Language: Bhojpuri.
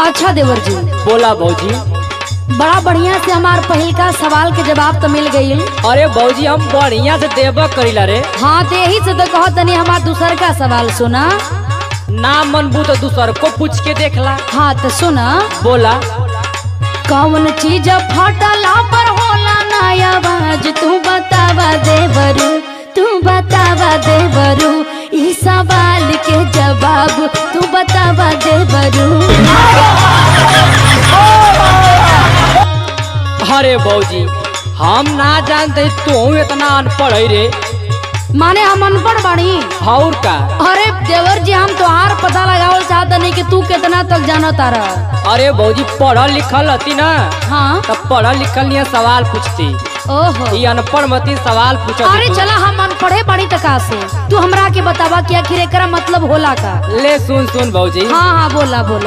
अच्छा देवर जी, बोला भौजी। बड़ा बढ़िया से हमार पहिल का सवाल के जवाब तो मिल गई। अरे भौजी हम बढ़िया से देबा करीला रे। हाँ तो यही से तो कहो तनी हमार दूसर का सवाल सुना। ना मनबू तो दूसर को पूछ के देखला। हाँ तो सुना। बोला। कौन चीज फटला पर होला ना आवाज, तू बतावा देवरू, तू बतावा देवरू, ई सवाल के जवाब तू बतावा देवरू। अरे भौजी हम ना जानते तू इतना अनपढ़ है रे। माने हम अनपढ़ बानी? और का? अरे देवर जी हम तोहार पता लगावल चाहता नहीं कि तू कितना तक जाना तारा। अरे भौजी पढ़ल लिखल हती ना। हाँ तब पढ़ल लिखल नहीं सवाल पूछती। ओहो ये अनपढ़ मती सवाल पूछती। अरे चला हम अनपढ़े बानी तका से तू हमरा के बतावा कि आखिर एकरा मतलब होला का। ले सुन सुन भौजी। हाँ हाँ बोला बोला।